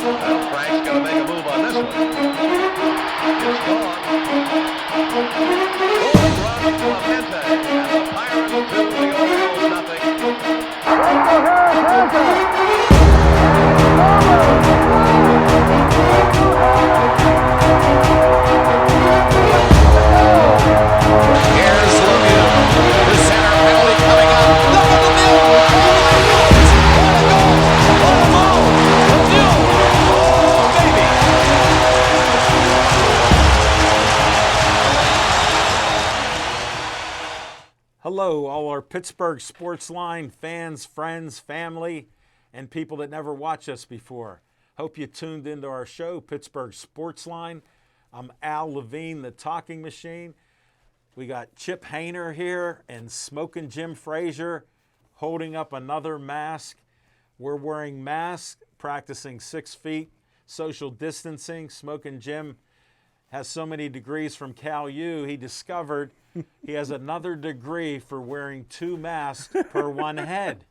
Well, Frank's going to make a move on this one. It's gone. Home run, Clemente. And the Pirates 2, the Orioles nothing. Here's Lemieux. The center penalty coming up. Look at Lemieux. Oh my goodness. What a goal. What a ball. Lemieux. Oh baby. Hello, all our Pittsburgh Sports Line fans, friends, family, and people that never watched us before. Hope you tuned into our show, Pittsburgh Sports Line. I'm Al Levine, the talking machine. We got Chip Hainer here and Smoking Jim Frazier holding up another mask. We're wearing masks, practicing 6 feet, social distancing. Smoking Jim has so many degrees from Cal U, he discovered he has another degree for wearing 2 masks per one head.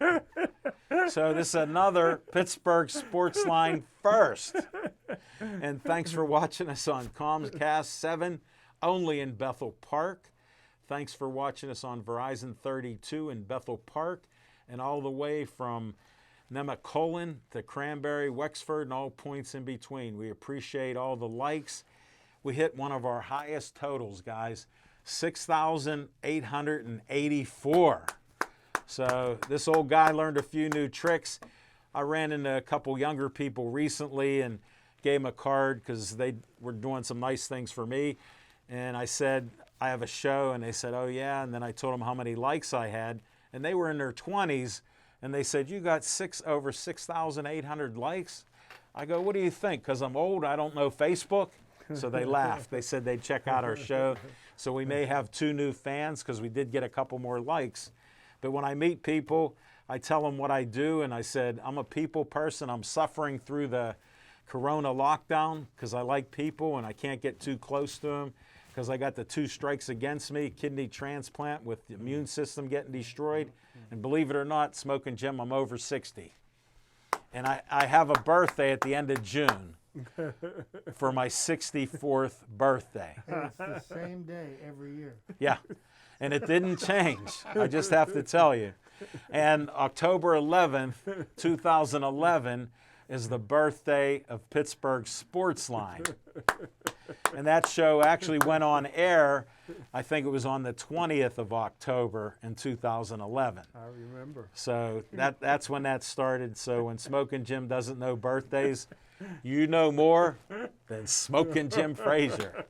So this is another Pittsburgh Sports Line first. And thanks for watching us on Comcast 7, only in Bethel Park. Thanks for watching us on Verizon 32 in Bethel Park, and all the way from Nemacolin to Cranberry, Wexford, and all points in between. We appreciate all the likes. We hit one of our highest totals, guys, 6,884. So this old guy learned a few new tricks. I ran into a couple younger people recently and gave them a card because they were doing some nice things for me. And I said, I have a show, and they said, oh yeah. And then I told them how many likes I had, and they were in their 20s, and they said, you got over 6,800 likes? I go, what do you think? Because I'm old, I don't know Facebook? So they laughed. They said they'd check out our show. So we may have 2 new fans because we did get a couple more likes. But when I meet people, I tell them what I do, and I said, I'm a people person. I'm suffering through the Corona lockdown because I like people and I can't get too close to them because I got the 2 strikes against me, kidney transplant with the immune system getting destroyed. And believe it or not, Smoking Jim, I'm over 60. And I have a birthday at the end of June for my 64th birthday. It's the same day every year. Yeah, and it didn't change. I just have to tell you. And October 11th, 2011 is the birthday of Pittsburgh Sports Line. And that show actually went on air, I think it was on the 20th of October in 2011. I remember. So that's when that started. So when Smoking Jim doesn't know birthdays, you know more than Smoking Jim Frazier.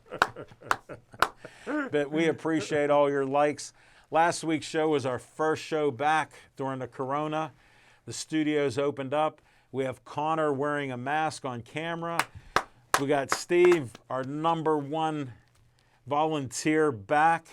But we appreciate all your likes. Last week's show was our first show back during the Corona. The studio's opened up. We have Connor wearing a mask on camera. We got Steve, our #1 volunteer, back.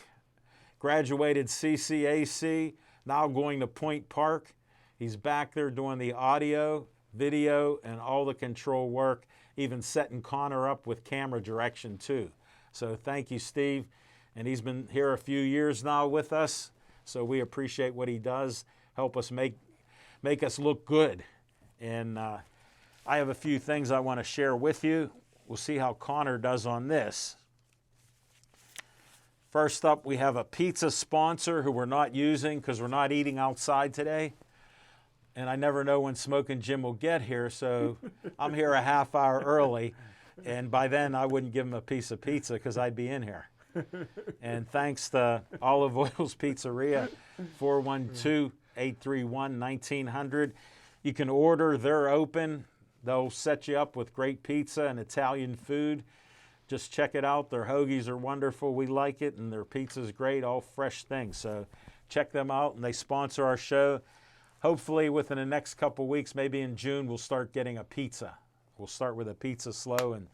Graduated CCAC, now going to Point Park. He's back there doing the audio, video, and all the control work, even setting Connor up with camera direction too. So thank you, Steve. And he's been here a few years now with us, so we appreciate what he does, help us make us look good. And I have a few things I want to share with you. We'll see how Connor does on this. First up, we have a pizza sponsor who we're not using because we're not eating outside today. And I never know when Smoking Jim will get here, so I'm here a half hour early. And by then, I wouldn't give him a piece of pizza because I'd be in here. And thanks to Olive Oil's Pizzeria, 412-831-1900. You can order, they're open. They'll set you up with great pizza and Italian food. Just check it out. Their hoagies are wonderful. We like it, and their pizza's great, all fresh things. So check them out, and they sponsor our show. Hopefully within the next couple weeks, maybe in June, we'll start getting a pizza. We'll start with a pizza slow, and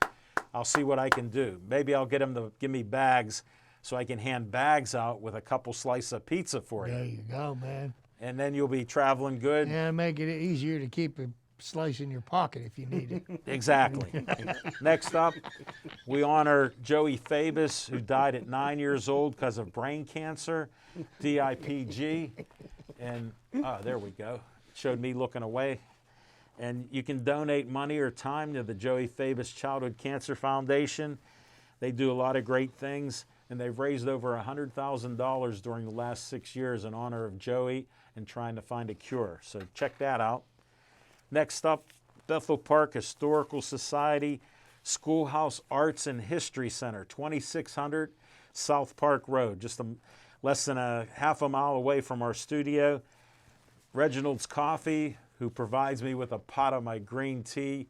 I'll see what I can do. Maybe I'll get them to give me bags so I can hand bags out with a couple slices of pizza for you. There you go, man. And then you'll be traveling good. Yeah, make it easier to keep a slice in your pocket if you need it. Exactly. Next up, we honor Joey Fabus, who died at 9 years old because of brain cancer, DIPG. And, there we go. Showed me looking away. And you can donate money or time to the Joey Fabus Childhood Cancer Foundation. They do a lot of great things, and they've raised over $100,000 during the last 6 years in honor of Joey and trying to find a cure. So check that out. Next up, Bethel Park Historical Society Schoolhouse Arts and History Center, 2600 South Park Road, just less than a half a mile away from our studio. Reginald's Coffee, who provides me with a pot of my green tea.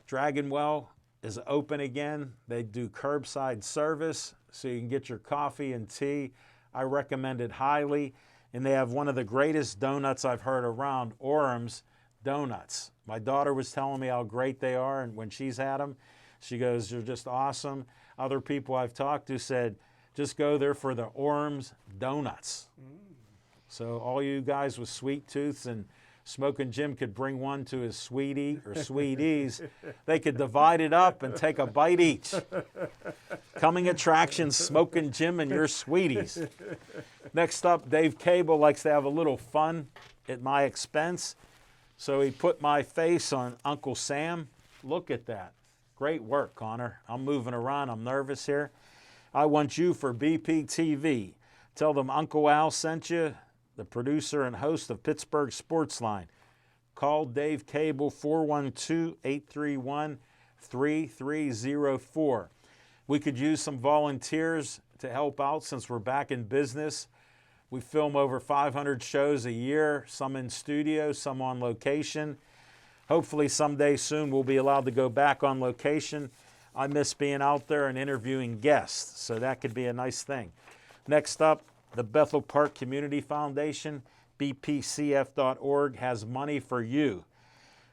Dragonwell is open again. They do curbside service, so you can get your coffee and tea. I recommend it highly. And they have one of the greatest donuts I've heard around, Orham's Donuts. My daughter was telling me how great they are, and when she's had them, she goes, they're just awesome. Other people I've talked to said, just go there for the Orham's Donuts. So all you guys with sweet tooths and Smoking Jim could bring one to his sweetie or sweeties. They could divide it up and take a bite each. Coming attractions, Smoking Jim and your sweeties. Next up, Dave Cable likes to have a little fun at my expense. So he put my face on Uncle Sam. Look at that. Great work, Connor. I'm moving around. I'm nervous here. I want you for BPTV. Tell them Uncle Al sent you, the producer and host of Pittsburgh Sportsline. Call Dave Cable, 412-831-3304. We could use some volunteers to help out since we're back in business. We film over 500 shows a year, some in studio, some on location. Hopefully someday soon we'll be allowed to go back on location. I miss being out there and interviewing guests, so that could be a nice thing. Next up, the Bethel Park Community Foundation, bpcf.org, has money for you.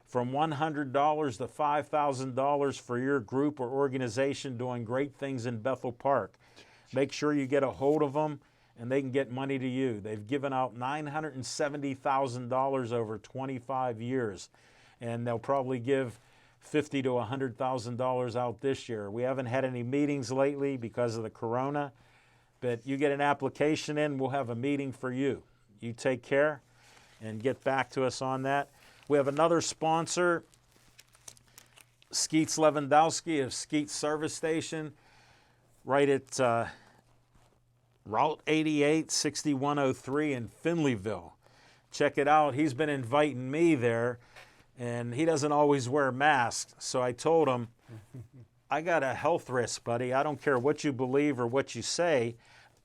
From $100 to $5,000 for your group or organization doing great things in Bethel Park. Make sure you get a hold of them and they can get money to you. They've given out $970,000 over 25 years, and they'll probably give $50,000 to $100,000 out this year. We haven't had any meetings lately because of the corona, but you get an application in, we'll have a meeting for you. You take care and get back to us on that. We have another sponsor, Skeets Lewandowski of Skeets Service Station, right at Route 88, 6103 in Finleyville. Check it out. He's been inviting me there, and he doesn't always wear masks. So I told him, I got a health risk, buddy. I don't care what you believe or what you say.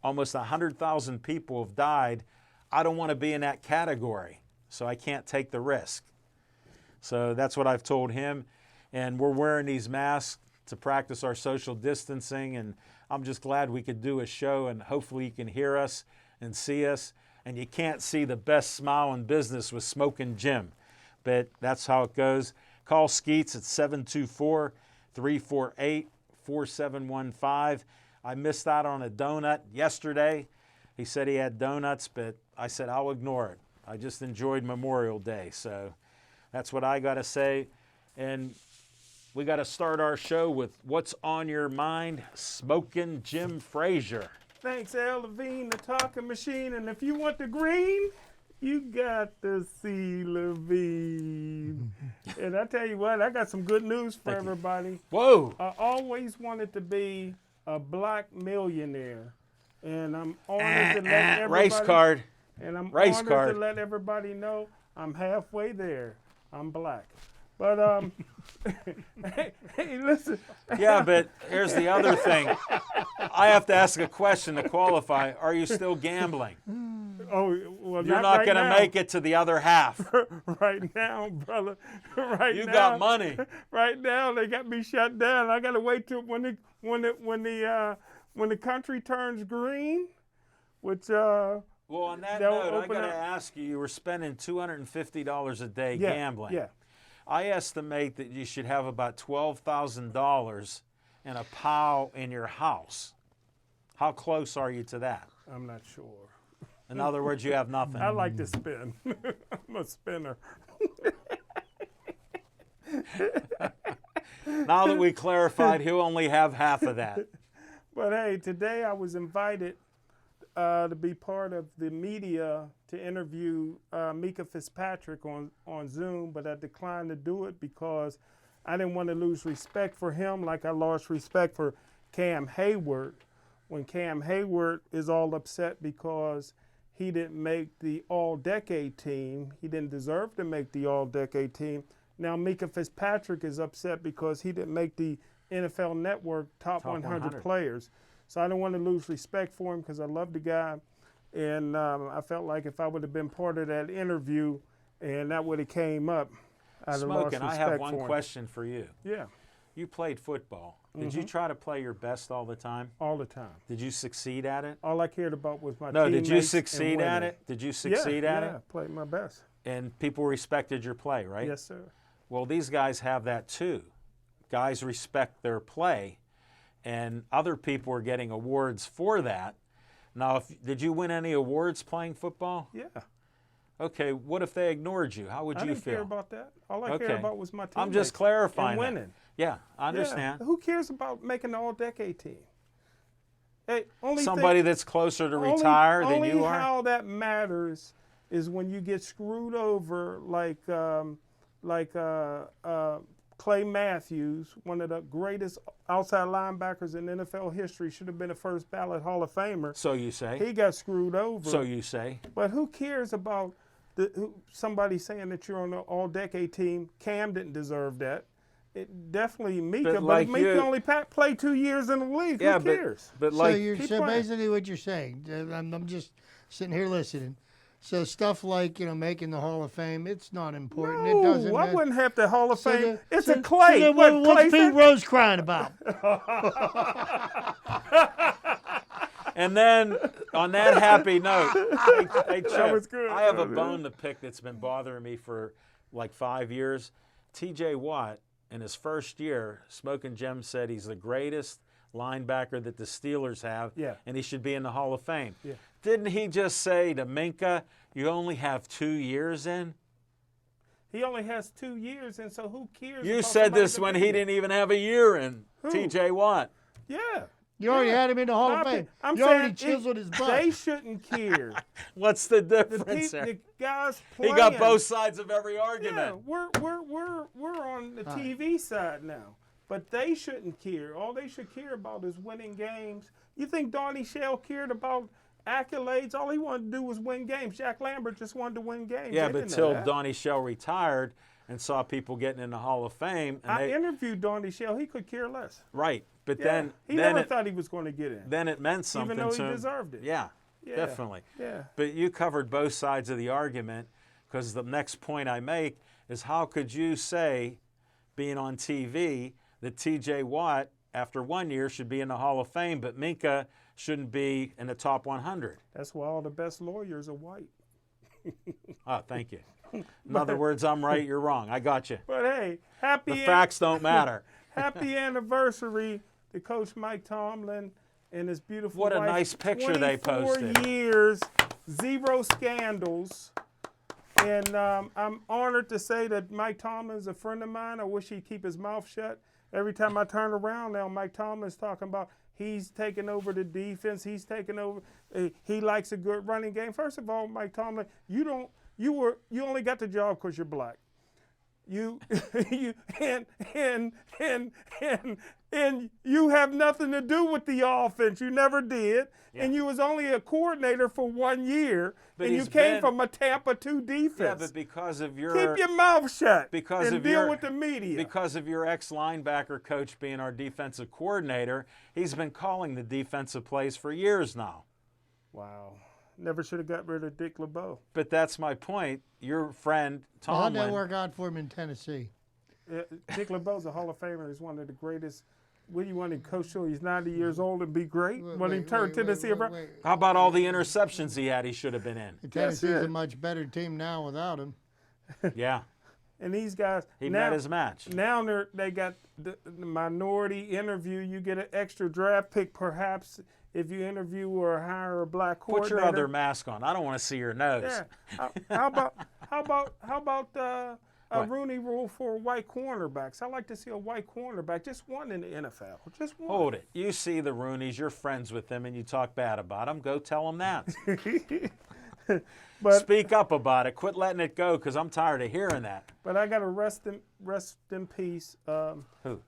Almost 100,000 people have died. I don't want to be in that category, so I can't take the risk. So that's what I've told him. And we're wearing these masks to practice our social distancing, and I'm just glad we could do a show, and hopefully you can hear us and see us. And you can't see the best smile in business with Smoking Jim, but that's how it goes. Call Skeets at 724-348-4715. I missed out on a donut yesterday. He said he had donuts, but I said I'll ignore it. I just enjoyed Memorial Day, so that's what I got to say. And we got to start our show with What's on Your Mind, Smoking Jim Frazier. Thanks, Al Levine, the talking machine. And if you want the green, you got to see Levine. And I tell you what, I got some good news for everybody. Whoa! I always wanted to be a black millionaire. And I'm honored to let everybody... Race card. And I'm Race honored card. to let everybody know I'm halfway there. I'm black. But, hey, listen. Yeah, but here's the other thing. I have to ask a question to qualify. Are you still gambling? Oh, well, You're not right going to now. make it to the other half. Right now, brother. Right You now. got money. Right now, they got me shut down. I got to wait till when the country turns green, which Well, on that they'll note, I open got to up- ask you, you were spending $250 a day yeah, gambling. Yeah. I estimate that you should have about $12,000 in a pile in your house. How close are you to that? I'm not sure. In other words, you have nothing. I like to spin. I'm a spinner. Now that we clarified, he'll only have half of that. But hey, today I was invited to be part of the media to interview Mika Fitzpatrick on Zoom, but I declined to do it because I didn't want to lose respect for him like I lost respect for Cam Hayward. When Cam Hayward is all upset because he didn't make the all-decade team, he didn't deserve to make the all-decade team. Now Mika Fitzpatrick is upset because he didn't make the NFL Network top 100 players. So I don't want to lose respect for him because I love the guy. And I felt like if I would have been part of that interview and that would have came up, I'd have lost Smoking, respect I have for one him. question for you. Yeah, You played football. Did you try to play your best all the time? all the time. Did you succeed at it? All I cared about was my No, teammates did you and succeed at winning. it? Did you succeed at Yeah, it? played my best. And people respected your play, right? Yes, sir. Well, these guys have that too. Guys respect their play, and other people are getting awards for that. Now, did you win any awards playing football? Yeah. Okay, what if they ignored you? How would I you didn't feel? care about that. All I Okay. cared about was my teammates. I'm just clarifying and that. winning. Yeah, I understand. Yeah. Who cares about making the all-decade team? Hey, only Somebody thing, that's closer to retire than you only are. how that matters is when you get screwed over like Clay Matthews, one of the greatest outside linebackers in NFL history, should have been a first ballot Hall of Famer. So you say. He got screwed over. So you say. But who cares about somebody saying that you're on the all-decade team? Cam didn't deserve that. It definitely Mika, but like Mika you- only played 2 years in the league. Yeah, Who cares? but So like you're keep so playing. basically what you're saying. I'm just sitting here listening. So stuff like making the Hall of Fame, it's not important. It doesn't No, I matter. wouldn't have the Hall of So Fame. the- It's so- a Clay. So then What, what's Clay Pete said? Rose crying about? And then on that happy note, hey, Chip, was good. I have a That was bone to pick that's been bothering me for like 5 years. TJ Watt, in his first year, Smoking Jim said he's the greatest linebacker that the Steelers have, Yeah. and he should be in the Hall of Fame. Yeah. Didn't he just say to Minka, you only have 2 years in? He only has 2 years, and so who cares? You about said somebody this when he competing? didn't even have a year in, Who? TJ Watt. Yeah. You already Yeah. had him in the Hall of No, Fame. I'm You already saying chiseled his butt. They shouldn't care. What's the The, difference there? the guys He playing. got both sides of every Yeah, argument. we're on the TV side now, but they shouldn't care. All they should care about is winning games. You think Donnie Shell cared about accolades? All he wanted to do was win games. Jack Lambert just wanted to win games. Yeah, They but didn't know till that. Donnie Shell retired and saw people getting in the Hall of Fame, and I they, interviewed Donnie Shell. He could care less. right. But Yeah. he then never it, thought he was going to get in, then it meant something even though to he him. deserved it. Yeah, Yeah. definitely. Yeah. But you covered both sides of the argument, because the next point I make is how could you say, being on TV, that TJ Watt, after 1 year, should be in the Hall of Fame, but Minka shouldn't be in the top 100? That's why all the best lawyers are white. Oh, thank you. In other words, I'm right, you're wrong. I got you. But hey, The facts don't matter. happy anniversary to Coach Mike Tomlin and his beautiful What a wife. nice picture they 24 posted. years, 0 scandals. And I'm honored to say that Mike Tomlin is a friend of mine. I wish he'd keep his mouth shut. Every time I turn around now, Mike Tomlin's talking about he's taking over the defense. He's taking over. He likes a good running game. First of all, Mike Tomlin, you only got the job because you're black. You and you have nothing to do with the offense. You never did, and you was only a coordinator for 1 year, But and you he's came been- from a Tampa 2 Yeah, defense. but because of your Keep your mouth shut because and of deal your with the media. because of your ex-linebacker coach being our defensive coordinator, he's been calling the defensive plays for years now. Wow, never should have got rid of Dick LeBeau. But that's my point. Your friend How'd that Tomlin. work out for him in Tennessee? Dick LeBeau's a Hall of Famer. He's one of the greatest. What do you want to coach till he's 90 years old and be great? When he turned Tennessee around. How about all the interceptions he had? He should have been in. Tennessee's it. a much better team now without him. Yeah, And these guys he now, met his match. Now they got the minority interview. You get an extra draft pick, perhaps, if you interview or hire a black Put coordinator. your other mask on. I don't want to see your nose. Yeah. How about a What? Rooney Rule for white cornerbacks. I like to see a white cornerback, just one in the NFL, just one. Hold it. You see the Rooneys, you're friends with them, and you talk bad about them. Go tell them that. But Speak up about it. Quit letting it go, because I'm tired of hearing that. but I got to rest in peace. Who?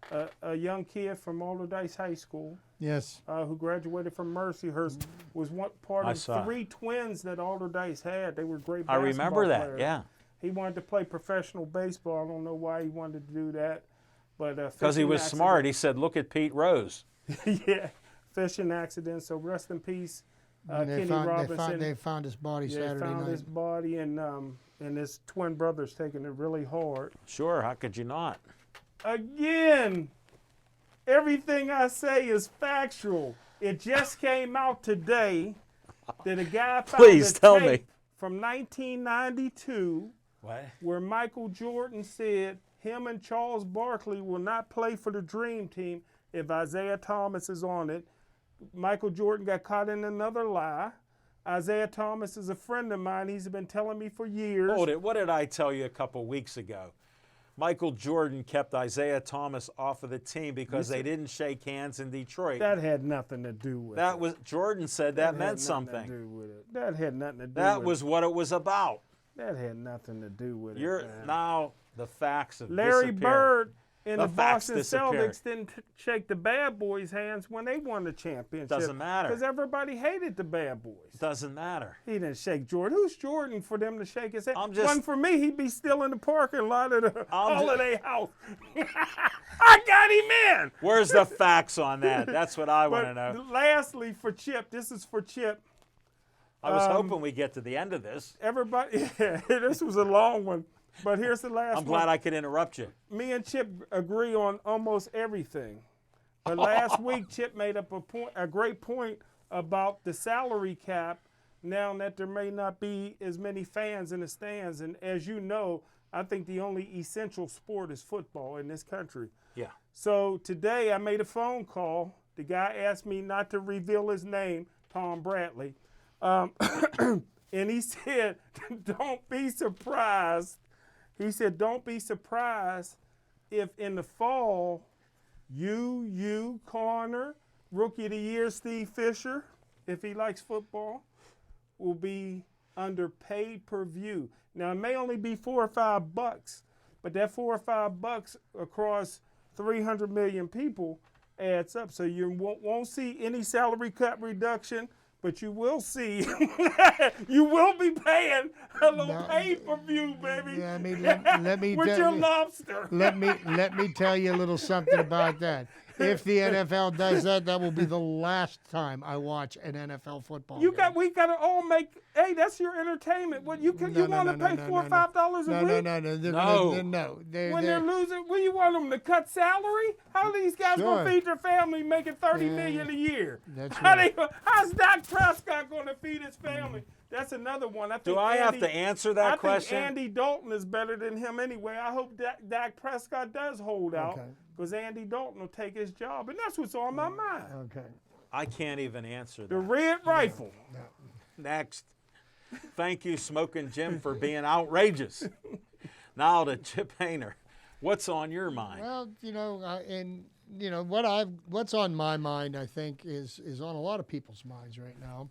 A young kid from Alderdice High School Yes. who graduated from Mercyhurst was one part I of saw. 3 twins that Alderdice had. They were great I basketball remember that, players. yeah. He wanted to play professional baseball. I don't know why he wanted to do that, but Because he fishing was accident- smart. He said, look at Pete Rose. Yeah, fishing accident. So rest in peace, Kenny Robinson. They found his body Yeah, Saturday found night. his body, and his twin brother's taking it really hard. Sure, how could you not? Again, everything I say is factual. It just came out today that a guy found Please a tell tape me. from 1992 What? where Michael Jordan said him and Charles Barkley will not play for the Dream Team if Isaiah Thomas is on it. Michael Jordan got caught in another lie. Isaiah Thomas is a friend of mine. He's been telling me for years. Hold it. What did I tell you a couple weeks ago? Michael Jordan kept Isaiah Thomas off of the team because they didn't shake hands in Detroit. That had nothing to do with That it. was Jordan said that had meant nothing something. To do with it. That had nothing to do That with was what it was about. it. That had nothing to do with You're it. Man. now the facts have Larry disappeared. Bird and The the facts Boston disappeared. Celtics didn't shake the Bad Boys' hands when they won the championship. Doesn't matter. Because everybody hated the Bad Boys. Doesn't matter. He didn't shake Jordan. Who's Jordan for them to shake his hand? I'm just- One for me, he'd be still in the parking lot of the I'm ju- Holiday House. I got him in. Where's the facts on that? That's what I want to But know. lastly, for Chip, this is for Chip. I was hoping we get to the end of this. Everybody, yeah, this was a long one, but here's the last I'm one. glad I could interrupt you. Me and Chip agree on almost everything. But last week, Chip made up a great point about the salary cap. Now that there may not be as many fans in the stands, and as you know, I think the only essential sport is football in this country. Yeah. So today I made a phone call. The guy asked me not to reveal his name, Tom Bradley. And he said, don't be surprised. He said, don't be surprised if in the fall, you, Connor, Rookie of the Year, Steve Fisher, if he likes football, will be under pay-per-view. Now, it may only be $4 or $5, but that $4 or $5 across 300 million people adds up. So you won't see any salary cut reduction, but you will see, you will be paying a little No. pay-per-view, baby. Yeah, I mean, let me with tell your you- lobster. let me tell you a little something about that. If the NFL does that, that will be the last time I watch an NFL football game. We gotta all make. Hey, that's your entertainment. What you want to pay $4 or $5 a week? No. They're No. no. When they're losing, what do you want them to cut salary? How are these guys Sure. gonna feed their family making $30 million a year? That's How right. how's Dak Prescott gonna feed his family? That's another one. I think Do I have Andy- to answer that I question? think Andy Dalton is better than him anyway. I hope Dak Prescott does hold out Okay. because Andy Dalton will take his job, and that's what's on my mind. Okay. I can't even answer The that. red rifle. Next. Thank you, Smoking Jim, for being outrageous. Now to Chip Hayner. What's on your mind? Well, what's on my mind, I think, is on a lot of people's minds right now.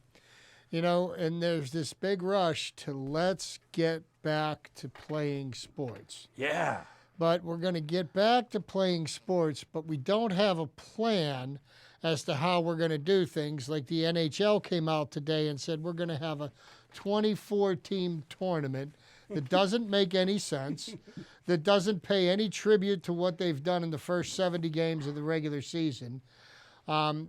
And there's this big rush to let's get back to playing sports. Yeah. But we're going to get back to playing sports, but we don't have a plan as to how we're going to do things. Like the NHL came out today and said we're going to have a 24-team tournament that doesn't make any sense, that doesn't pay any tribute to what they've done in the first 70 games of the regular season,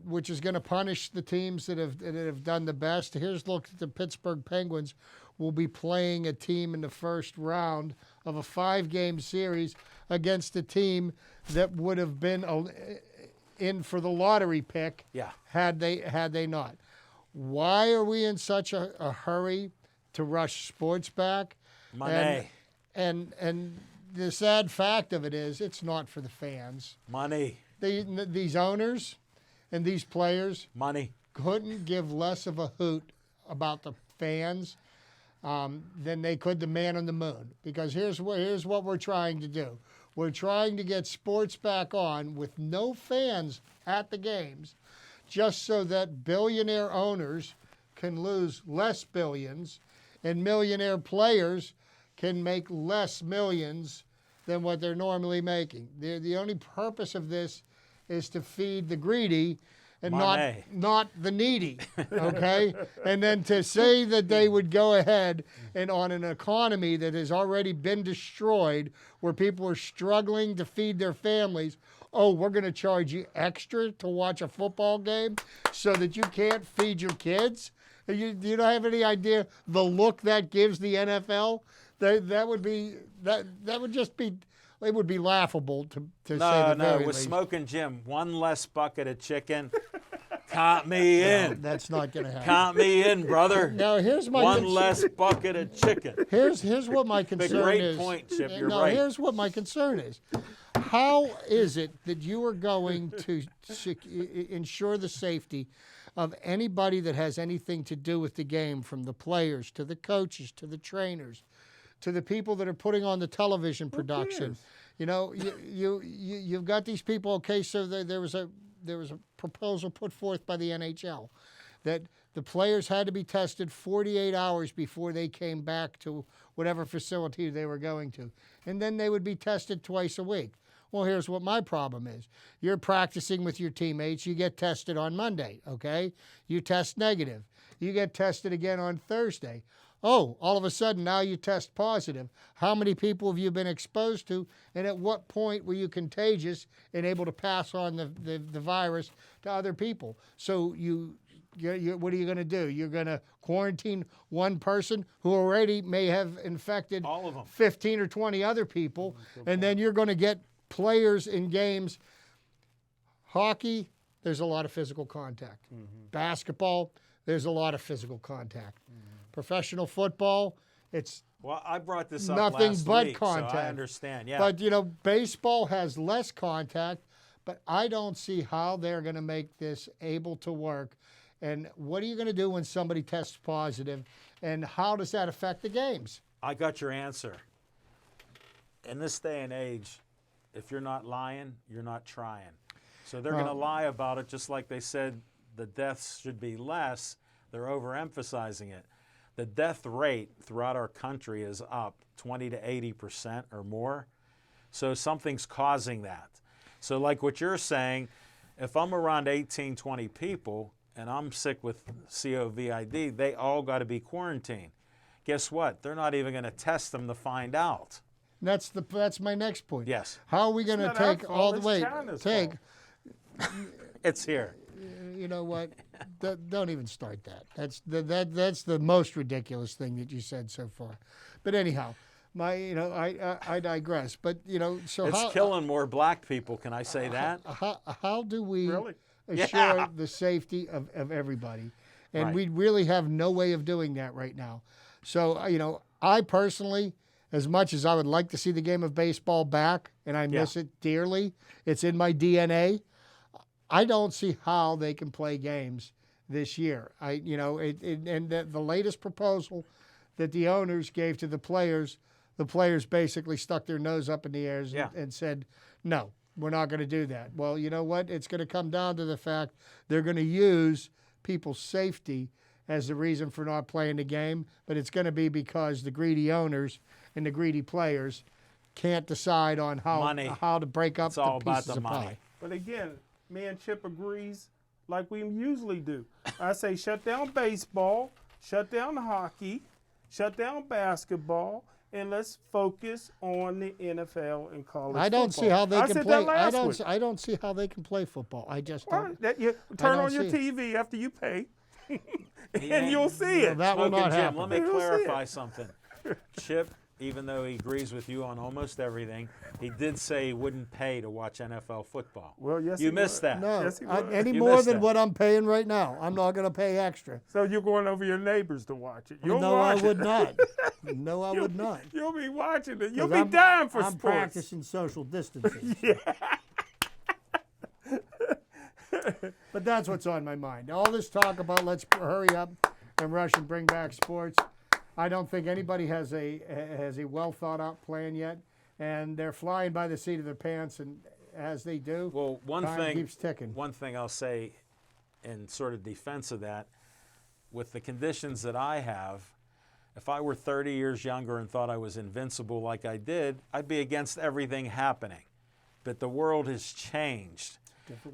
which is going to punish the teams that have done the best. Here's a look at the Pittsburgh Penguins will be playing a team in the first round of a 5-game series against a team that would have been in for the lottery pick Yeah. had they not. Why are we in such a hurry to rush sports back? Money. And the sad fact of it is it's not for the fans. Money. These owners and these players Money. couldn't give less of a hoot about the fans. than they could the man on the moon. Because here's what we're trying to do. We're trying to get sports back on with no fans at the games, just so that billionaire owners can lose less billions and millionaire players can make less millions than what they're normally making. The only purpose of this is to feed the greedy and not the needy, okay? And then to say that they would go ahead and on an economy that has already been destroyed, where people are struggling to feed their families, oh, we're going to charge you extra to watch a football game so that you can't feed your kids? You don't have any idea the look that gives the NFL? That would just be, it would be laughable to say the very with least. Smoking Jim, one less bucket of chicken. Count me in. That's not going to happen. Count me in, brother. Now here's my one less bucket of chicken. Here's what my concern great is. point, Chip. You're no, right. Here's what my concern is. How is it that you are going to ensure the safety of anybody that has anything to do with the game, from the players to the coaches to the trainers to the people that are putting on the television production? You know, you've got these people. Okay, so there was a proposal put forth by the NHL that the players had to be tested 48 hours before they came back to whatever facility they were going to, and then they would be tested twice a week. Well, here's what my problem is. You're practicing with your teammates. You get tested on Monday, okay? You test negative. You get tested again on Thursday. Oh, all of a sudden now you test positive. How many people have you been exposed to, and at what point were you contagious and able to pass on the virus to other people? So what are you going to do? You're going to quarantine one person who already may have infected all of them, 15 or 20 other people, and then you're going to get players in games. Hockey, there's a lot of physical contact. Basketball, there's a lot of physical contact. Professional football, it's I brought this up nothing last but week, contact. so I understand. Yeah, but baseball has less contact, but I don't see how they're going to make this able to work. And what are you going to do when somebody tests positive, and how does that affect the games? I got your answer. In this day and age, if you're not lying, you're not trying. So they're going to lie about it, just like they said the deaths should be less. They're overemphasizing it. The death rate throughout our country is up 20 to 80% or more. So something's causing that. So like what you're saying, if I'm around 18, 20 people and I'm sick with COVID, they all got to be quarantined. Guess what? They're not even going to test them to find out. That's my next point. Yes. How are we going to take all the way? It's here. You know what? Don't even start that. That's the most ridiculous thing that you said so far. But anyhow, I digress. But so it's killing more black people. Can I say that? How do we assure Yeah. the safety of everybody? And Right. we really have no way of doing that right now. So I personally, as much as I would like to see the game of baseball back, and I miss it dearly, it's in my DNA. I don't see how they can play games this year. The latest proposal that the owners gave to the players basically stuck their nose up in the air and said, no, we're not going to do that. Well, you know what? It's going to come down to the fact they're going to use people's safety as the reason for not playing the game, but it's going to be because the greedy owners and the greedy players can't decide on how to break up it's all the pieces about the of money. pie. But again, me and Chip agrees like we usually do. I say shut down baseball, shut down hockey, shut down basketball, and let's focus on the NFL and college football. I don't see how they I can said play. that last week. I don't see how they can play football. I just Well, don't. that you turn don't on your see TV after you pay, and you'll see it. That will Smoking not Jim, happen. let me You'll see clarify it. something. Chip, even though he agrees with you on almost everything, he did say he wouldn't pay to watch NFL football. Well, yes, You he missed would. that. No, Yes, he would. any You more missed than that. what I'm paying right now. I'm not going to pay extra. So you're going over your neighbors to watch it. You'll No, I watch would it. not. No, I would not. You'll be watching it. You'll 'Cause be dying for I'm sports. practicing social distancing. But that's what's on my mind. All this talk about let's hurry up and rush and bring back sports. I don't think anybody has a well thought out plan yet, and they're flying by the seat of their pants, and as they do, Well, time keeps ticking. one thing I'll say in sort of defense of that, with the conditions that I have, if I were 30 years younger and thought I was invincible like I did, I'd be against everything happening. But the world has changed,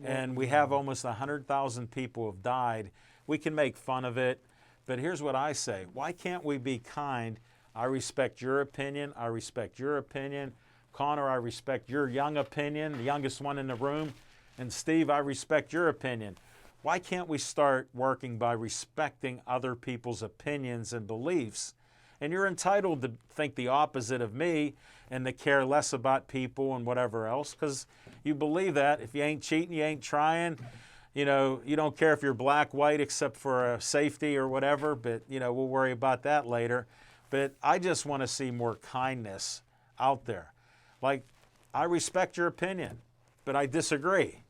and we have almost 100,000 people have died. We can make fun of it, but here's what I say. Why can't we be kind? I respect your opinion. I respect your opinion. Connor, I respect your young opinion, the youngest one in the room. And Steve, I respect your opinion. Why can't we start working by respecting other people's opinions and beliefs? And you're entitled to think the opposite of me and to care less about people and whatever else, because you believe that. If you ain't cheating, you ain't trying. You know, you don't care if you're black, white, except for safety or whatever, but, you know, we'll worry about that later. But I just want to see more kindness out there. Like, I respect your opinion, but I disagree.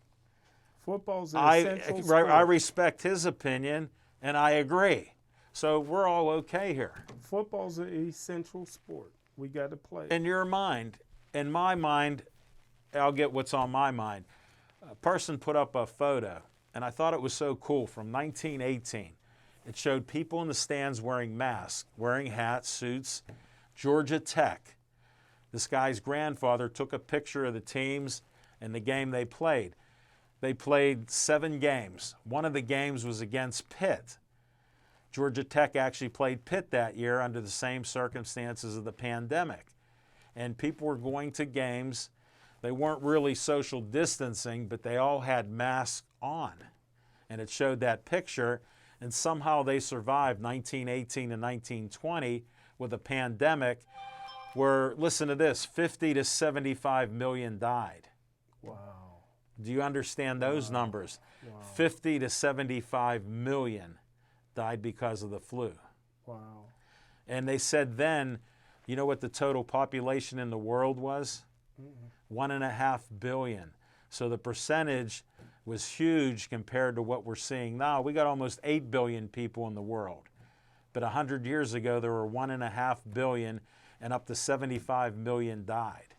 Football's an essential sport. I respect his opinion, and I agree. So we're all okay here. Football's an essential sport. We got to play. In your mind, in my mind, I'll get what's on my mind. A person put up a photo, and I thought it was so cool, from 1918. It showed people in the stands wearing masks, wearing hats, suits. Georgia Tech. This guy's grandfather took a picture of the teams and the game they played. They played 7 games. One of the games was against Pitt. Georgia Tech actually played Pitt that year under the same circumstances of the pandemic. And people were going to games. They weren't really social distancing, but they all had masks on. And it showed that picture, and somehow they survived 1918 and 1920 with a pandemic where, listen to this, 50 to 75 million died. Wow. Do you understand those numbers? Wow. 50 to 75 million died because of the flu. Wow. And they said then, you know what the total population in the world was? 1.5 billion. So the percentage was huge compared to what we're seeing now. We got almost 8 billion people in the world. But 100 years ago, there were 1.5 billion, and up to 75 million died.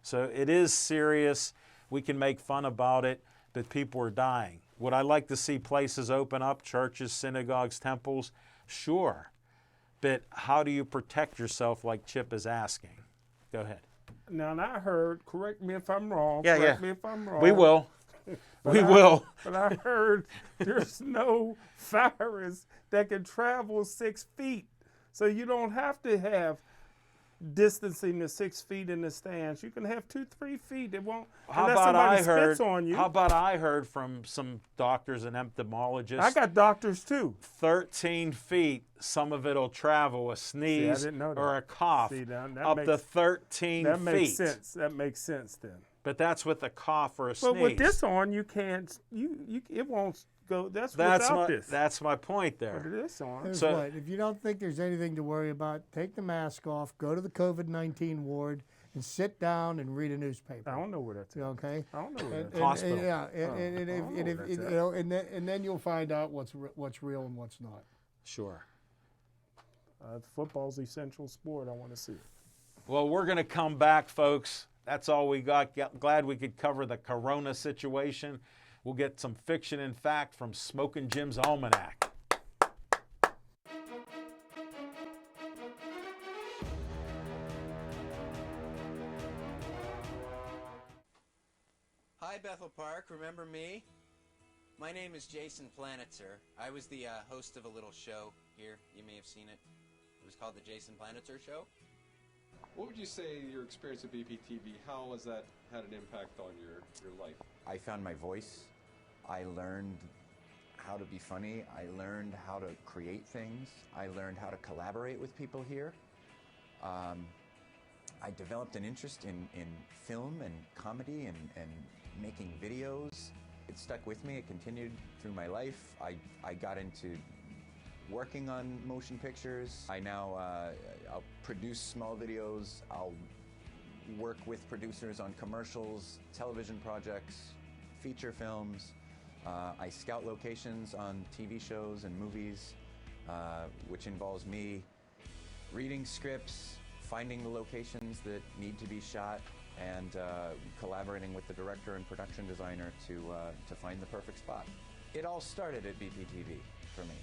So it is serious. We can make fun about it, but people are dying. Would I like to see places open up, churches, synagogues, temples? Sure. But how do you protect yourself like Chip is asking? Go ahead. Now, and I heard, correct me if I'm wrong. Yeah, correct yeah. me if I'm wrong. We will. We will. But I heard there's no virus that can travel 6 feet. So you don't have to have distancing the 6 feet in the stands. You can have 2-3 feet. It won't. How unless about somebody I heard? spits on you. How about I heard from some doctors and entomologists? I got doctors too. 13 feet. Some of it'll travel. A sneeze didn't know that. or a cough. See, that up to makes- 13 That feet. makes sense. That makes sense then. But that's with a cough or a But sneeze. with this on, you can't. You it won't go. That's that's without my this. that's my point With there. this on. Here's So- what, if you don't think there's anything to worry about, take the mask off, go to the COVID-19 ward, and sit down and read a newspaper. I don't know where that's at. Okay? I don't know where that's And- at. Hospital. yeah, I don't know where that's at. and then you'll find out what's real and what's not. Sure. Football's essential sport. I want to see it. Well, we're going to come back, folks. That's all we got. Glad we could cover the corona situation. We'll get some fiction and fact from Smoking Jim's Almanac. Hi, Bethel Park. Remember me? My name is Jason Planitzer. I was the host of a little show here. You may have seen it. It was called The Jason Planitzer Show. What would you say your experience at BPTV, how has that had an impact on your life? I found my voice. I learned how to be funny. I learned how to create things. I learned how to collaborate with people here. I developed an interest in film and comedy and making videos. It stuck with me. It continued through my life. I got into working on motion pictures. I now I'll produce small videos. I'll work with producers on commercials, television projects, feature films. I scout locations on TV shows and movies, which involves me reading scripts, finding the locations that need to be shot, and collaborating with the director and production designer to find the perfect spot. It all started at BPTV for me.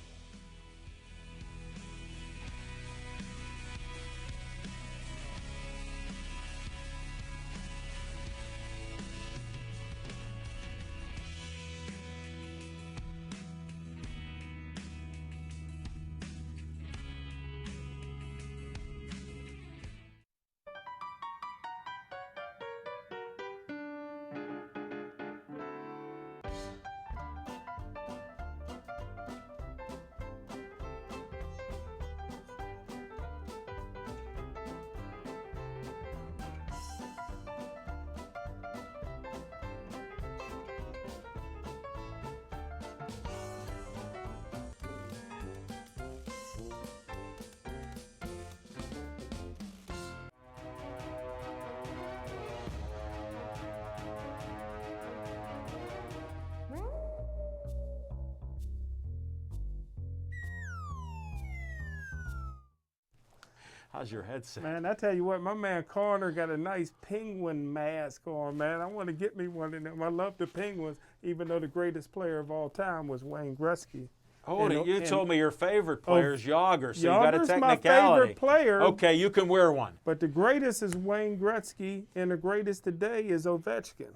How's your headset? Man, I tell you what, my man Carter got a nice penguin mask on, man. I want to get me one of them. I love the Penguins, even though the greatest player of all time was Wayne Gretzky. Hold it. You and- told me your favorite player is Yager, so you got a Yager's my technicality. favorite player. Okay, you can wear one. But the greatest is Wayne Gretzky, and the greatest today is Ovechkin.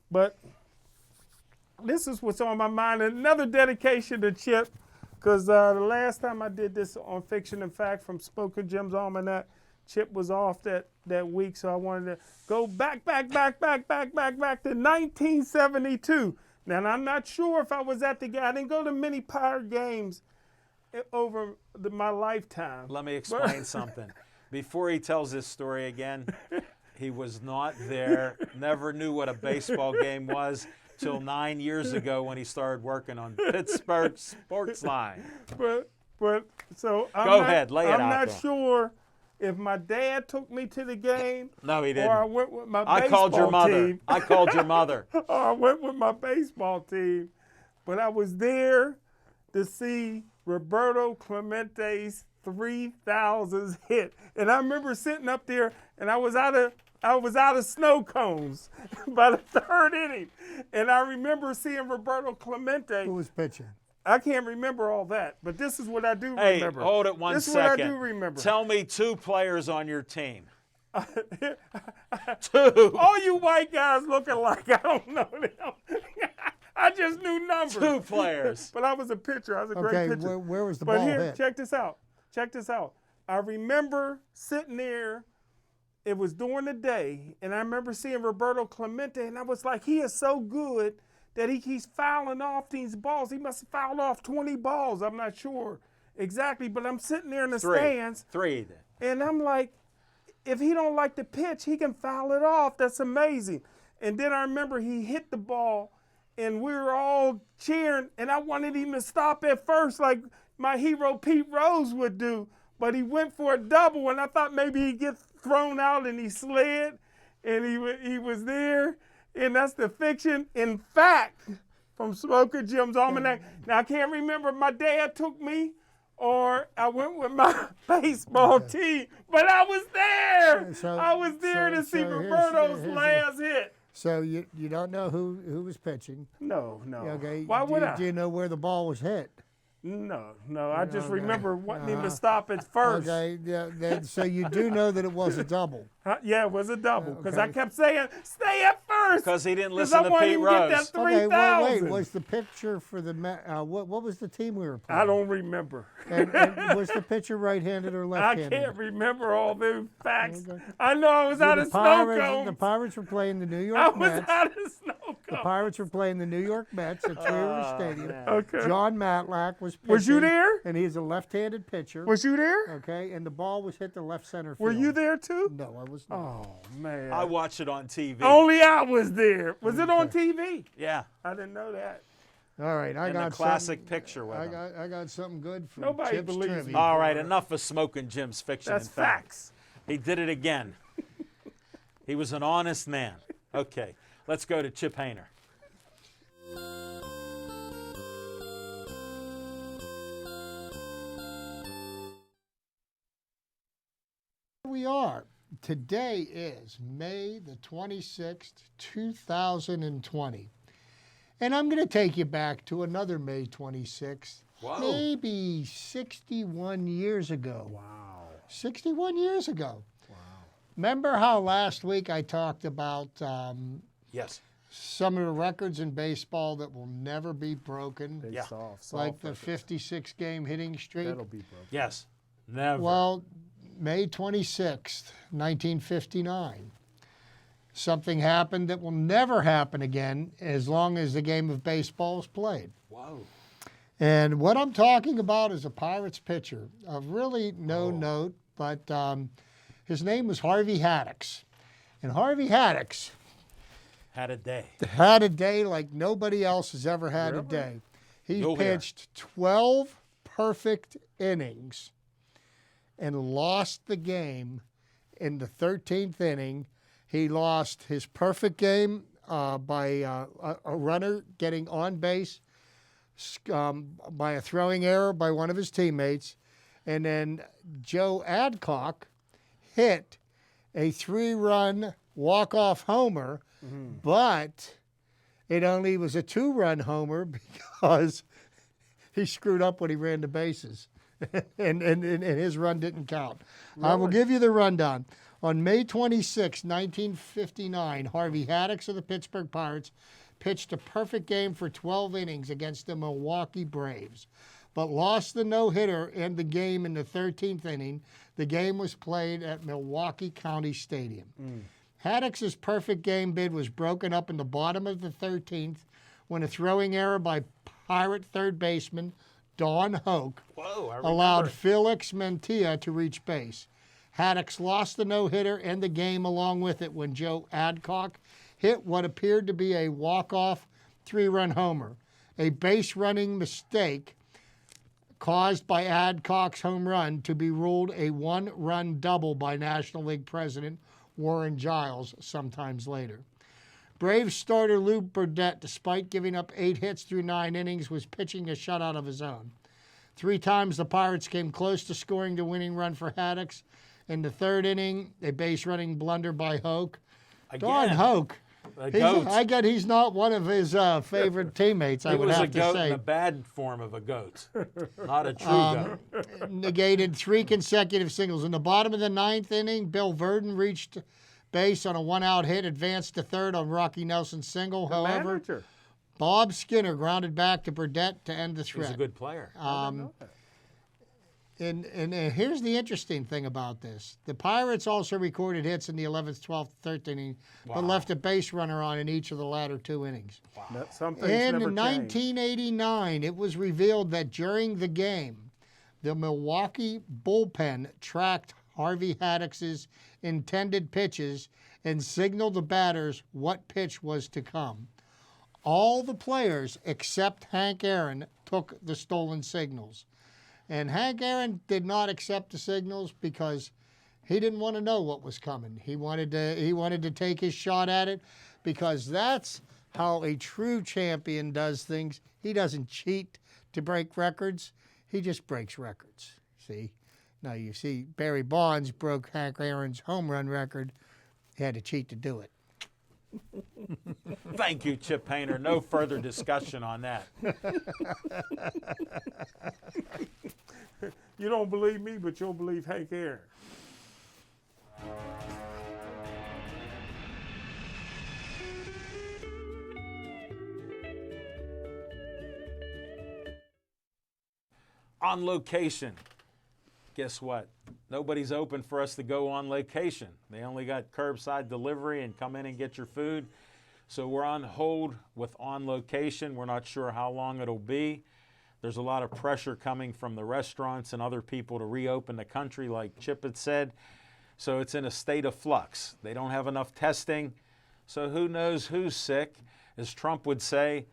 But this is what's on my mind. Another dedication to Chip, because the last time I did this on Fiction and Fact from Spoken Jim's Almanac, Chip was off that week, so I wanted to go back to 1972. Now, I'm not sure if I was at the game. I didn't go to many Pirate games over my lifetime. Let me explain something. Before he tells this story again, he was not there, never knew what a baseball game was till 9 years ago when he started working on Pittsburgh Sportsline. But so Go ahead, lay it out I'm not there. sure if my dad took me to the game No, he or I didn't. went with my I baseball called your mother. team. I called your mother. Or I went with my baseball team. But I was there to see Roberto Clemente's 3,000th hit. And I remember sitting up there and I was out of snow cones by the third inning. And I remember seeing Roberto Clemente. Who was pitching? I can't remember all that, but this is what I do Hey, remember. hold it one this second. This is what I do remember. Tell me 2 players on your team. 2. All you white guys looking like I don't know them. I just knew numbers. 2 players. But I was a pitcher. I was a great Okay, pitcher. where was the But ball here, hit? check this out. Check this out. I remember sitting there. It was during the day, and I remember seeing Roberto Clemente, and I was like, he is so good that he keeps fouling off these balls. He must have fouled off 20 balls. I'm not sure exactly, but I'm sitting there in the 3. stands, 3 then. and I'm like, if he don't like the pitch, he can foul it off. That's amazing. And then I remember he hit the ball, and we were all cheering, and I wanted him to stop at first like my hero Pete Rose would do, but he went for a double, and I thought maybe he'd get thrown out, and he slid, and he was there, and that's the Fiction in Fact from Smoker Jim's Almanac. Now, I can't remember if my dad took me or I went with my baseball team, but I was there. I was there to see Roberto's last hit. So you don't know who was pitching. No. Okay. Why would I? Do you know where the ball was hit? No. I just remember wanting him to stop at first. Okay. Yeah, so you do know that it was a double. Yeah, it was a double because I Okay. kept saying, stay at first. Because he didn't 'Cause listen I to wanted Pete him to get Rose. that Okay. 3,000. Wait. Was the pitcher for the what was the team we were playing? I don't remember. And was the pitcher right-handed or I left-handed? can't remember all the facts. Okay. I know I was out of snow cones. The Pirates were playing the New I York was Mets. out of snow The cones. Pirates were playing the New York Mets at Three River Stadium. Okay. John Matlack was pitching. Was you there? And he's a left-handed pitcher. Was you there? Okay, and the ball was hit the left center field. Were you there too? No, I was not. Oh man. I watched it on TV. Only I was there. Was it on TV? Yeah. I didn't know that. All right, I In got the classic something- picture with him. I got something good for Nobody Chip's believes trivia. me. All right, enough of Smoking Jim's Fiction That's and Fact. facts. He did it again. He was an honest man. Okay, let's go to Chip Hayner. we are. Today is May the 26th, 2020. And I'm going to take you back to another May 26th, maybe 61 years ago. Wow. 61 years ago. Wow. Remember how last week I talked about Yes. some of the records in baseball that will never be broken? They Yeah. soft Like the records. 56-game hitting streak? That'll be broken. Yes. Never. Well, May 26th, 1959. Something happened that will never happen again as long as the game of baseball is played. Whoa. And what I'm talking about is a Pirates pitcher of really no note, but his name was Harvey Haddix. And Harvey Haddix Had a day. had a day like nobody else has ever had a day. He You'll hear. pitched 12 perfect innings and lost the game in the 13th inning. He lost his perfect game by a runner getting on base by a throwing error by one of his teammates. And then Joe Adcock hit a 3-run walk-off homer, but it only was a 2-run homer because he screwed up when he ran the bases. and his run didn't count. I will give you the rundown. On May 26, 1959, Harvey Haddix of the Pittsburgh Pirates pitched a perfect game for 12 innings against the Milwaukee Braves, but lost the no-hitter and the game in the 13th inning. The game was played at Milwaukee County Stadium. Haddix's perfect game bid was broken up in the bottom of the 13th when a throwing error by Pirate third baseman Don Hoke allowed Felix Mantilla to reach base. Haddix lost the no-hitter and the game along with it when Joe Adcock hit what appeared to be a walk-off 3-run homer. A base-running mistake caused by Adcock's home run to be ruled a 1-run double by National League President Warren Giles sometimes later. Braves starter Lou Burdette, despite giving up 8 hits through 9 innings, was pitching a shutout of his own. 3 times the Pirates came close to scoring the winning run for Haddix. In the 3rd inning, a base-running blunder by Hoke. Don Hoke, I get he's not one of his favorite teammates, I would have to say. He was a goat in the bad form of a goat, not a true goat. Negated 3 consecutive singles. In the bottom of the 9th inning, Bill Verdon reached base on a 1-out hit, advanced to third on Rocky Nelson's single. However, Manager. Bob Skinner grounded back to Burdette to end the threat. He's a good player. And here's the interesting thing about this. The Pirates also recorded hits in the 11th, 12th, 13th inning, but left a base runner on in each of the latter 2 innings. Some things And never in change. 1989, it was revealed that during the game, the Milwaukee bullpen tracked Harvey Haddix's intended pitches and signaled the batters what pitch was to come. All the players except Hank Aaron took the stolen signals. And Hank Aaron did not accept the signals because he didn't want to know what was coming. He wanted to take his shot at it because that's how a true champion does things. He doesn't cheat to break records. He just breaks records. See? Now you see Barry Bonds broke Hank Aaron's home run record. He had to cheat to do it. Thank you, Chip Painter. No further discussion on that. You don't believe me, but you'll believe Hank Aaron. On location. Guess what? Nobody's open for us to go on location. They only got curbside delivery and come in and get your food. So we're on hold with on location. We're not sure how long it'll be. There's a lot of pressure coming from the restaurants and other people to reopen the country, like Chip had said. So it's in a state of flux. They don't have enough testing. So who knows who's sick? As Trump would say,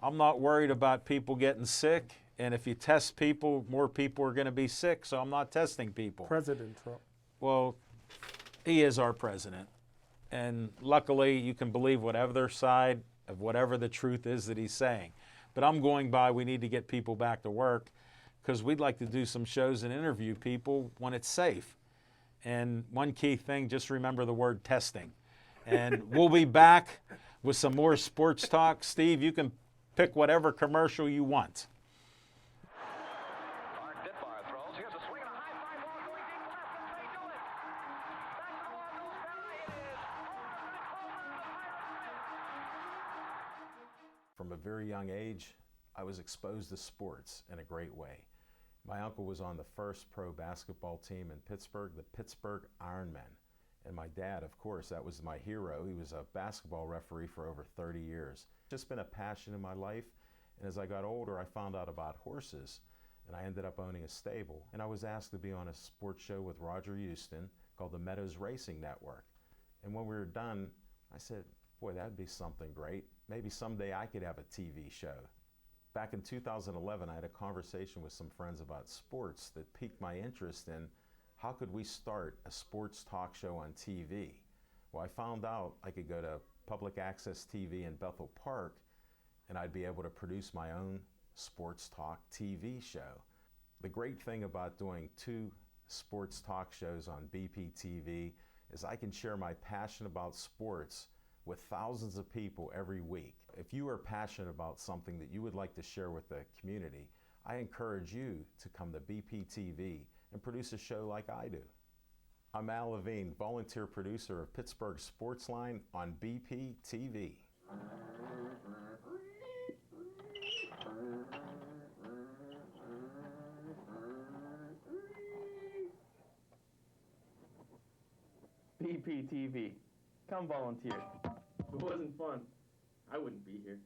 I'm not worried about people getting sick. And if you test people, more people are going to be sick, so I'm not testing people. President Trump. Well, he is our president. And luckily, you can believe whatever side of whatever the truth is that he's saying. But I'm going by, we need to get people back to work because we'd like to do some shows and interview people when it's safe. And one key thing, just remember the word testing. And we'll be back with some more sports talk. Steve, you can pick whatever commercial you want. From a very young age, I was exposed to sports in a great way. My uncle was on the first pro basketball team in Pittsburgh, the Pittsburgh Ironmen. And my dad, of course, that was my hero. He was a basketball referee for over 30 years. Just been a passion in my life. And as I got older, I found out about horses. And I ended up owning a stable. And I was asked to be on a sports show with Roger Houston called the Meadows Racing Network. And when we were done, I said, boy, that'd be something great. Maybe someday I could have a TV show. Back in 2011, I had a conversation with some friends about sports that piqued my interest in how could we start a sports talk show on TV. Well, I found out I could go to public access TV in Bethel Park and I'd be able to produce my own sports talk TV show. The great thing about doing 2 sports talk shows on BPTV is I can share my passion about sports with thousands of people every week. If you are passionate about something that you would like to share with the community, I encourage you to come to BPTV and produce a show like I do. I'm Al Levine, volunteer producer of Pittsburgh Sportsline on BPTV. BPTV. Come volunteer. If it wasn't fun, I wouldn't be here.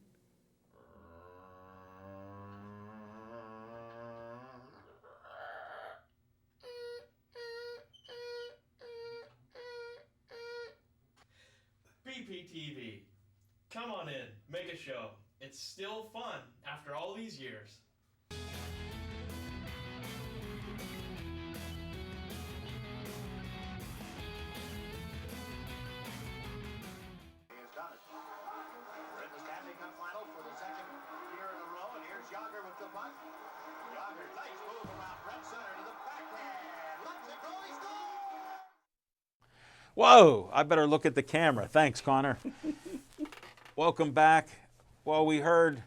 BPTV. Come on in, make a show. It's still fun after all these years. Whoa, I better look at the camera. Thanks, Connor. Welcome back. Well, we heard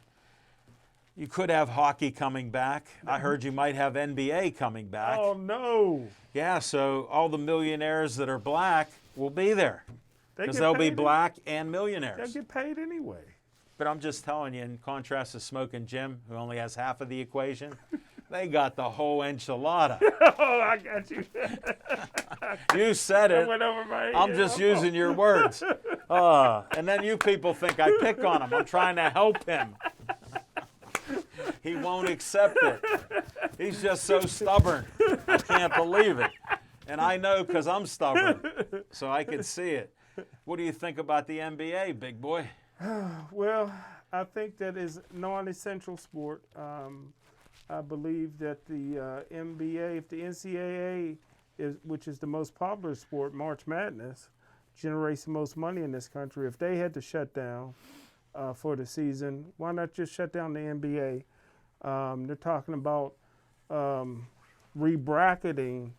you could have hockey coming back. I heard you might have NBA coming back. Oh, no. Yeah, so all the millionaires that are black will be there because get they'll be paid black and millionaires. They'll get paid anyway. But I'm just telling you, in contrast to Smoking Jim, who only has half of the equation, they got the whole enchilada. Oh, I got you. You said it. That went over my head. I'm just using your words. And then you people think I pick on him. I'm trying to help him. He won't accept it. He's just so stubborn. I can't believe it. And I know because I'm stubborn, so I can see it. What do you think about the NBA, big boy? Well, I think that is non-essential sport. I believe that the NBA, if the NCAA, which is the most popular sport, March Madness, generates the most money in this country. If they had to shut down for the season, why not just shut down the NBA? They're talking about re-bracketing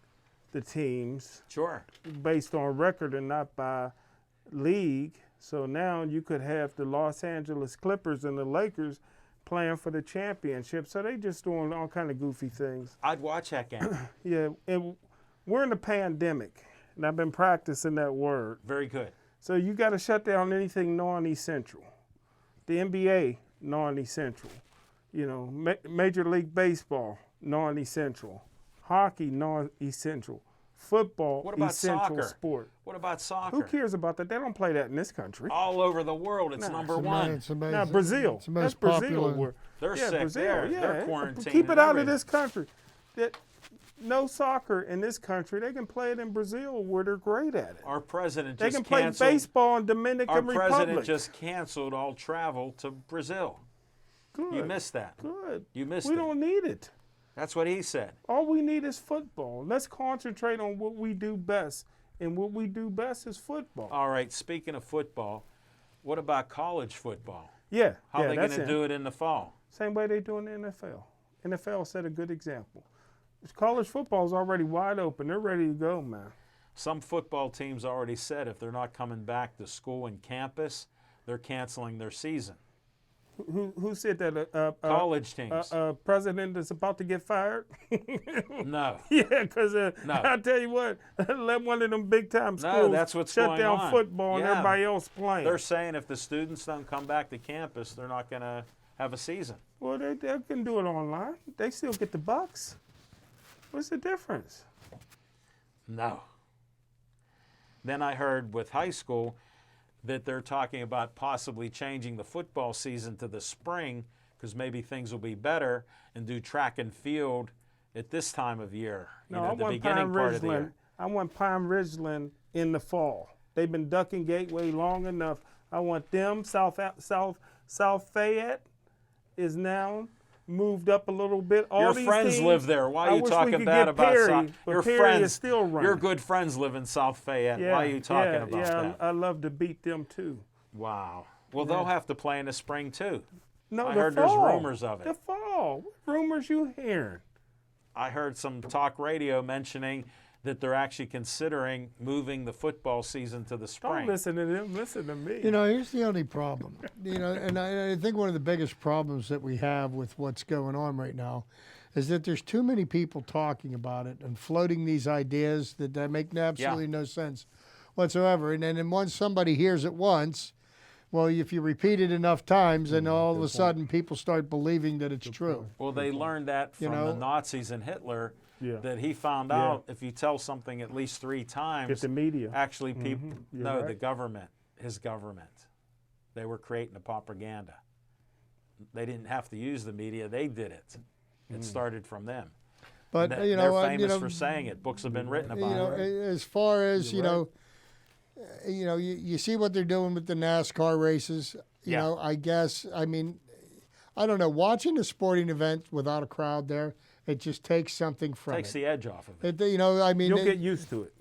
the teams. Sure. Based on record and not by league. So now you could have the Los Angeles Clippers and the Lakers playing for the championship. So they just doing all kind of goofy things. I'd watch that game. Yeah, and we're in a pandemic, and I've been practicing that word. Very good. So you got to shut down anything non-essential. The NBA, non-essential. You know, Major League Baseball, non-essential. Hockey, non-essential. Football, What about essential soccer? sport. What about soccer? Who cares about that? They don't play that in this country. All over the world, it's number one. It's amazing. Now Brazil, It's the that's most Brazil. popular. They're yeah, sick Brazil, there. yeah. They're quarantined. Keep it and out of everything. this country. That no soccer in this country. They can play it in Brazil where they're great at it. Our president They just can play canceled. baseball in Dominican Our Republic. president just canceled all travel to Brazil. Good. You missed that. Good. You missed We it. don't need it. That's what he said. All we need is football. Let's concentrate on what we do best. And what we do best is football. All right, speaking of football, what about college football? Yeah. How are they going that's to it. do it in the fall? Same way they do in the NFL. NFL set a good example. College football is already wide open. They're ready to go, man. Some football teams already said if they're not coming back to school and campus, they're canceling their season. Who said that? College teams. President is about to get fired? No. Yeah, because No. I'll tell you what, let one of them big time schools No, that's what's shut going down on. football and Yeah. everybody else playing. They're saying if the students don't come back to campus, they're not going to have a season. Well, they can do it online. They still get the bucks. What's the difference? No. Then I heard with high school that they're talking about possibly changing the football season to the spring because maybe things will be better and do track and field at this time of year, No, I the want beginning Pine part of the year. Ridgeland. I want Pine Ridgeland in the fall. They've been ducking Gateway long enough. I want them. South Fayette is now moved up a little bit. All Your these friends teams, live there. Why I are you wish we talking could bad get about Perry, South? but Your Perry friends, is still running. your good friends live in South Fayette. Yeah, Why are you talking about yeah, that? I love to beat them too. Wow. Well, they'll have to play in the spring too. No, I the heard fall. there's rumors of The it. fall. What rumors you hearing? I heard some talk radio mentioning that they're actually considering moving the football season to the Don't spring. listen to them. Listen to me. You know, here's the only problem. You know, and I think one of the biggest problems that we have with what's going on right now is that there's too many people talking about it and floating these ideas that make absolutely no sense whatsoever. And then once somebody hears it once, well, if you repeat it enough times, then all of a sudden people start believing that it's true. Well, they learned that from know? the Nazis and Hitler, Yeah. that he found Yeah. out if you tell something at least 3 times, Get the media. actually people, You're no, the right. government, his government, they were creating a propaganda. They didn't have to use the media, they did it. It started from them. But And you know, they're famous you know, for saying it. Books have been written you about know, it. as far as you see what they're doing with the NASCAR races. You Yeah. know, I guess. I mean, I don't know. Watching a sporting event without a crowd there, it just takes something from Takes it. the edge off of it. You know, I mean, You'll get used to it.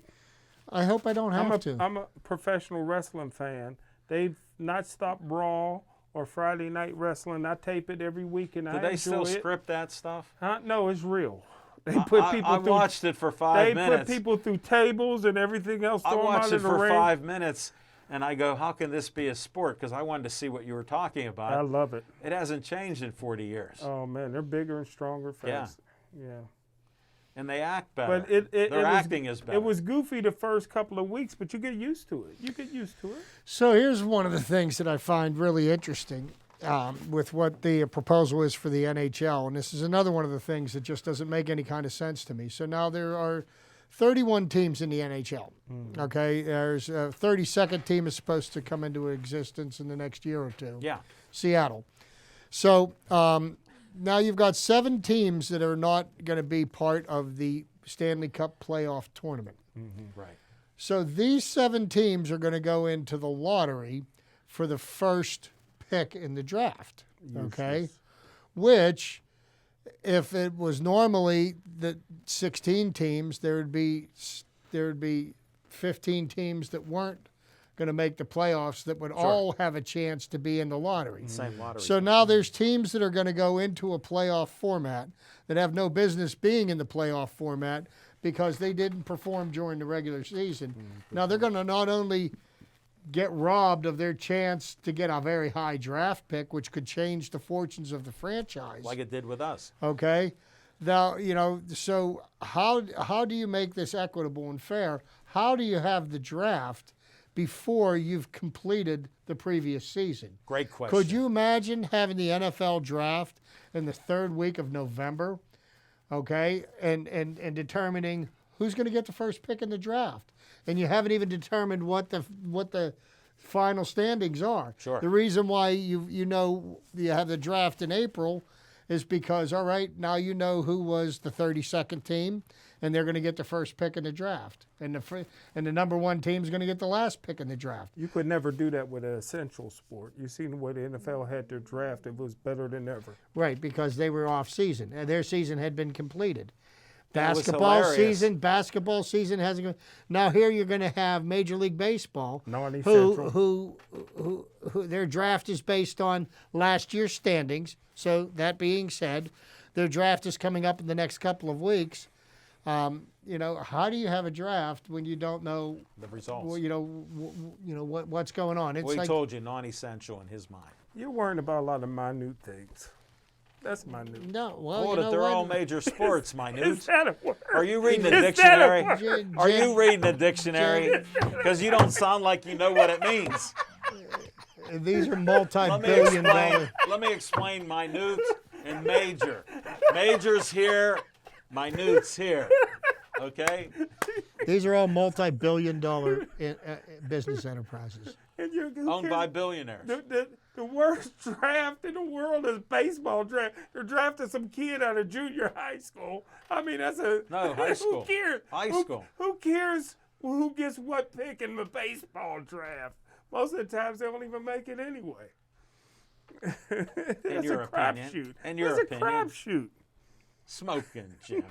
I hope I don't have to. I'm a professional wrestling fan. They've not stopped Raw or Friday Night Wrestling. I tape it every week and Do I they enjoy still it. script that stuff? No, it's real. They put people I through. watched it for 5 They minutes. put people through tables and everything else. I throw 'em out watched in it the for ring. 5 minutes, and I go, how can this be a sport? Because I wanted to see what you were talking about. I love it. It hasn't changed in 40 years. Oh man, they're bigger and stronger, faster. Yeah. And they act better. But it Their was, acting is better. It was goofy the first couple of weeks, but you get used to it. You get used to it. So here's one of the things that I find really interesting with what the proposal is for the NHL, and this is another one of the things that just doesn't make any kind of sense to me. So now there are 31 teams in the NHL. Okay, there's a 32nd team is supposed to come into existence in the next year or two. Yeah. Seattle. So now you've got 7 teams that are not going to be part of the Stanley Cup playoff tournament. Right. So these 7 teams are going to go into the lottery for the first pick in the draft. Okay, which, if it was normally the 16 teams, there would be 15 teams that weren't going to make the playoffs that would all have a chance to be in the lottery. Same lottery. So now there's teams that are going to go into a playoff format that have no business being in the playoff format because they didn't perform during the regular season. Now they're going to not only get robbed of their chance to get a very high draft pick, which could change the fortunes of the franchise. like it did with us. Okay. Now, you know, so how do you make this equitable and fair? How do you have the draft before you've completed the previous season? Great question. Could you imagine having the NFL draft in the 3rd week of November, okay, and determining who's going to get the first pick in the draft? And you haven't even determined what the final standings are. Sure. The reason why you have the draft in April is because, all right, now you know who was the 32nd team, and they're going to get the first pick in the draft. And the number 1 team is going to get the last pick in the draft. You could never do that with an essential sport. You seen the way the NFL had their draft; it was better than ever. Right, because they were off season, and their season had been completed. That was Basketball hilarious. season hasn't. Now here you're going to have Major League Baseball, Non-essential. who their draft is based on last year's standings. So that being said, their draft is coming up in the next couple of weeks. You know, how do you have a draft when you don't know, The results. well, you know, what's going on? It's Well, he like, told you non-essential in his mind. You're worrying about a lot of minute things. That's minute. no, well, Oh, you that know they're what? all major sports, Is minute. that a word? Are you reading the Is that a dictionary? word? Are you reading the dictionary? Because you don't sound like you know what it means. These are Let me multi-billion explain. dollar. Let me explain minute and major. Major's here, minute's here. Okay? These are all multi-billion dollar business enterprises. And you're Owned by billionaires. The worst draft in the world is baseball draft. They're drafting some kid out of junior high school. I mean, that's a No, high school. Who cares? High school. Who cares who gets what pick in the baseball draft? Most of the times they don't even make it anyway. It's your a opinion. crapshoot. In your It's opinion. a crapshoot. Smoking, Jim.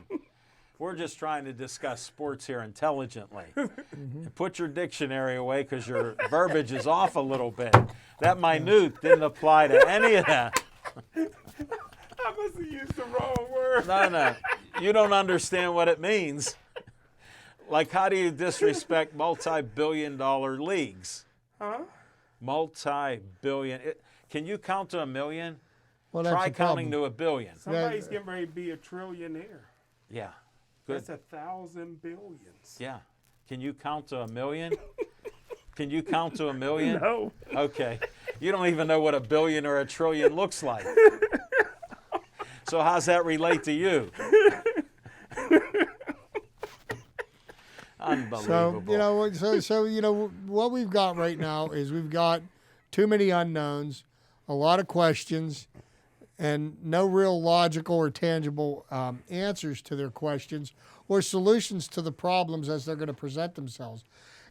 We're just trying to discuss sports here intelligently. And put your dictionary away because your verbiage is off a little bit. That minute didn't apply to any of that. I must have used the wrong word. No. You don't understand what it means. Like, how do you disrespect multi-billion-dollar leagues? Huh? Multi-billion. Can you count to a million? Well, that's Try the counting problem. to a billion. Somebody's getting ready to be a trillionaire. Yeah. Good. That's 1,000 billions. Yeah. Can you count to a million? Can you count to a million? No. Okay. You don't even know what a billion or a trillion looks like. So how's that relate to you? Unbelievable. So you know what we've got right now is we've got too many unknowns, a lot of questions, and no real logical or tangible answers to their questions or solutions to the problems as they're going to present themselves.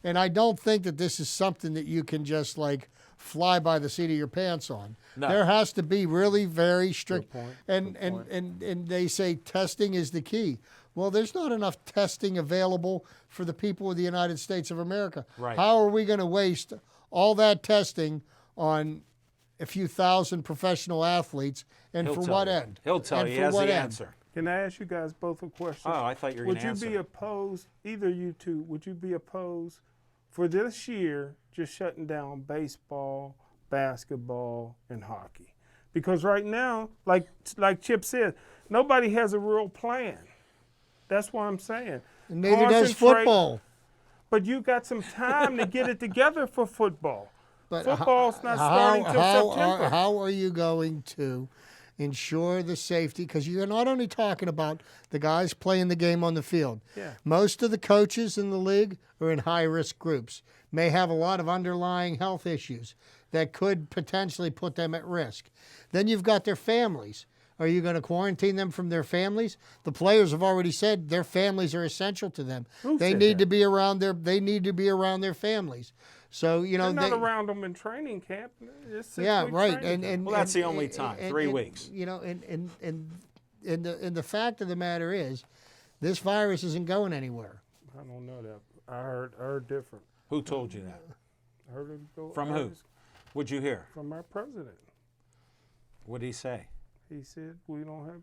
And I don't think that this is something that you can just like fly by the seat of your pants on. No. There has to be really very strict. And they say testing is the key. Well, there's not enough testing available for the people of the United States of America. Right. How are we going to waste all that testing on a few thousand professional athletes, and He'll for tell what you. end? He'll tell And you. He for has what the end? answer. Can I ask you guys both a question? Oh, I thought you were Would going to you answer. be opposed, either you two, would you be opposed for this year just shutting down baseball, basketball, and hockey? Because right now, like Chip said, nobody has a real plan. That's what I'm saying. And neither does Concentrate- football. But you got some time to get it together for football. But Football's not starting till September. How are you going to ensure the safety? Because you're not only talking about the guys playing the game on the field. Yeah. Most of the coaches in the league are in high-risk groups, may have a lot of underlying health issues that could potentially put them at risk. Then you've got their families. Are you going to quarantine them from their families? The players have already said their families are essential to them. Who They said need that? to be around their. They need to be around their families. So you know They're not they, around them in training camp. It's 6 yeah, week right. training camp. And Well, that's the only and- time, and- 3 and, weeks. You know, and the fact of the matter is, this virus isn't going anywhere. I don't know that. I heard different. Who told you that? I heard it go From I who? heard it What'd you hear? From our president. What did he say? He said we don't have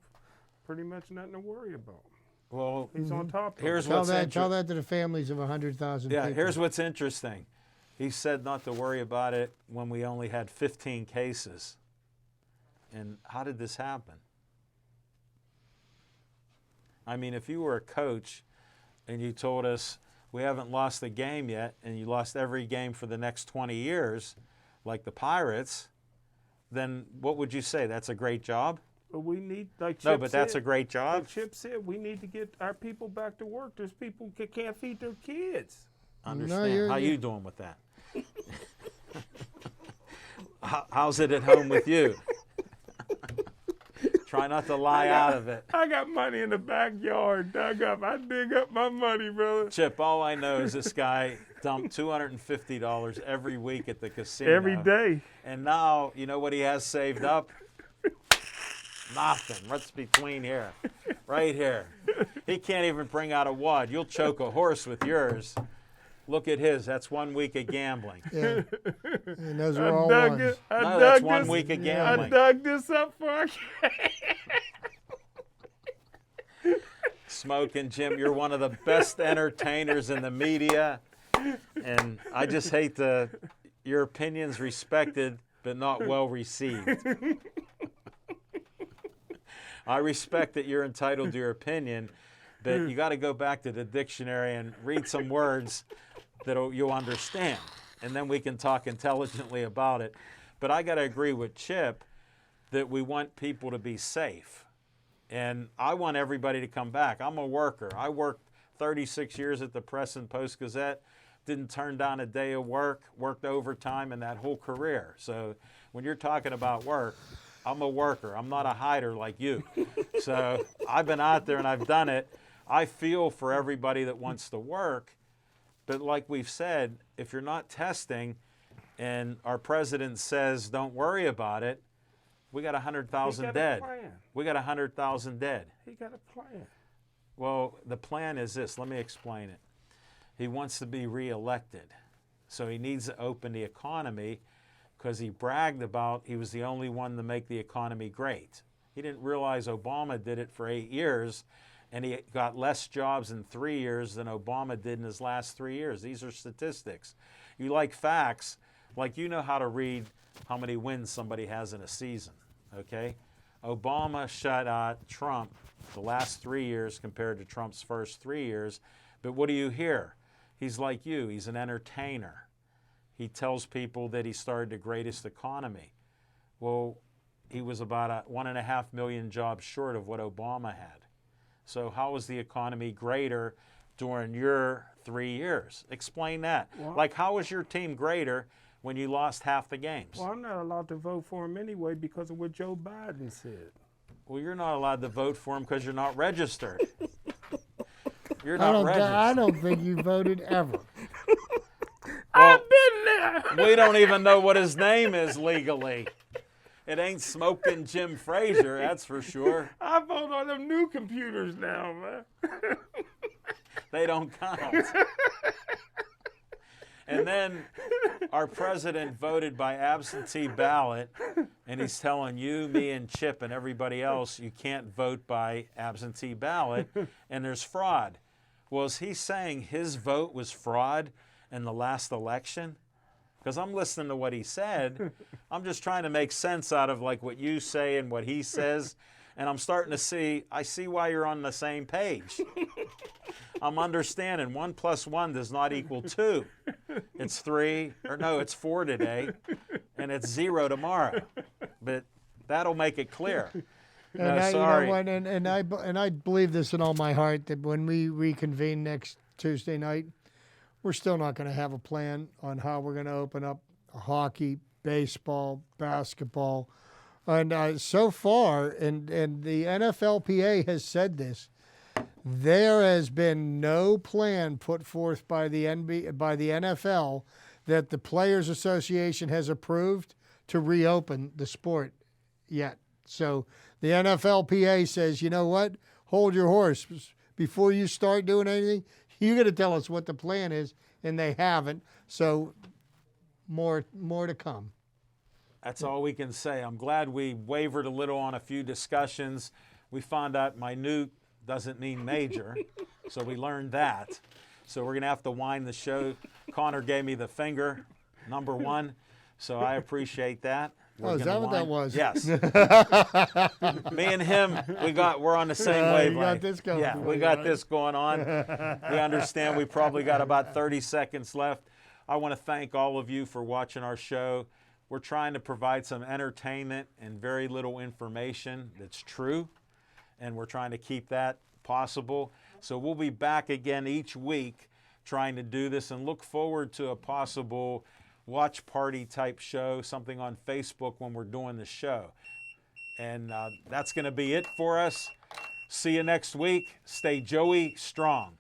pretty much nothing to worry about. Well, He's on top of here's it. Tell what's that interesting. to the families of 100,000 Yeah, people. here's what's interesting. He said not to worry about it when we only had 15 cases. And how did this happen? I mean, if you were a coach and you told us we haven't lost a game yet and you lost every game for the next 20 years, like the Pirates, then what would you say? That's a great job? But we need, like Chip No, but that's a said, great job. like Chip said, we need to get our people back to work. There's people who can't feed their kids. Understand. How you doing with that? How's it at home with you? Try not to lie out of it. I got money in the backyard dug up. I dig up my money, brother. Chip, all I know is this guy dumped $250 every week at the casino. Every day. And now, you know what he has saved up? Nothing. What's between here? Right here. He can't even bring out a wad. You'll choke a horse with yours. Look at his. That's 1 week of gambling. Yeah. And those I are all dug ones. it. I No, dug that's this, 1 week of I gambling. dug this up for Smoking Jim, you're one of the best entertainers in the media. And I just hate your opinion's respected, but not well received. I respect that you're entitled to your opinion, but you got to go back to the dictionary and read some words that you'll understand, and then we can talk intelligently about it. But I got to agree with Chip that we want people to be safe, and I want everybody to come back. I'm a worker. I worked 36 years at the Press and Post-Gazette, didn't turn down a day of work, worked overtime in that whole career. So when you're talking about work, I'm a worker. I'm not a hider like you. So I've been out there and I've done it. I feel for everybody that wants to work, but like we've said, if you're not testing and our president says don't worry about it, we got 100,000 dead. We got 100,000 dead. He got a plan. Well, the plan is this. Let me explain it. He wants to be reelected, so he needs to open the economy because he bragged about he was the only one to make the economy great. He didn't realize Obama did it for 8 years, and he got less jobs in 3 years than Obama did in his last 3 years. These are statistics. You like facts, like you know how to read how many wins somebody has in a season, okay? Obama shut out Trump the last 3 years compared to Trump's first 3 years, but what do you hear? He's like you. He's an entertainer. He tells people that he started the greatest economy. Well, he was about 1.5 million jobs short of what Obama had. So how was the economy greater during your 3 years? Explain that. Well, like, how was your team greater when you lost half the games? Well, I'm not allowed to vote for him anyway because of what Joe Biden said. Well, you're not allowed to vote for him because you're not registered. You're not registered. I don't think you voted ever. Well, I've been there. we don't even know what his name is legally. It ain't Smoking Jim Frazier, that's for sure. I vote on them new computers now, man. They don't count. And then our president voted by absentee ballot, and he's telling you, me, and Chip, and everybody else, you can't vote by absentee ballot, and there's fraud. Well, is he saying his vote was fraud in the last election? Because I'm listening to what he said. I'm just trying to make sense out of like what you say and what he says, and I'm starting to see, I see why you're on the same page. I'm understanding 1 + 1 does not equal 2. It's 3, or no, it's 4 today, and it's 0 tomorrow. But that'll make it clear. No, And sorry. You know what, and I believe this in all my heart that when we reconvene next Tuesday night, we're still not going to have a plan on how we're going to open up hockey, baseball, basketball. And so far, and the NFLPA has said this, there has been no plan put forth by the NFL that the Players Association has approved to reopen the sport yet. So the NFLPA says, you know what? Hold your horse. Before you start doing anything, you got to tell us what the plan is, and they haven't. So more to come. That's all we can say. I'm glad we wavered a little on a few discussions. We found out minute doesn't mean major, so we learned that. So we're going to have to wind the show. Connor gave me the finger, number 1, so I appreciate that. Is that what that was? Yes. Me and him, we're on the same wavelength. You got this going. Yeah, we got this going on. We understand we probably got about 30 seconds left. I want to thank all of you for watching our show. We're trying to provide some entertainment and very little information that's true, and we're trying to keep that possible. So we'll be back again each week trying to do this, and look forward to a possible watch party type show, something on Facebook when we're doing the show. And that's going to be it for us. See you next week. Stay Joey strong.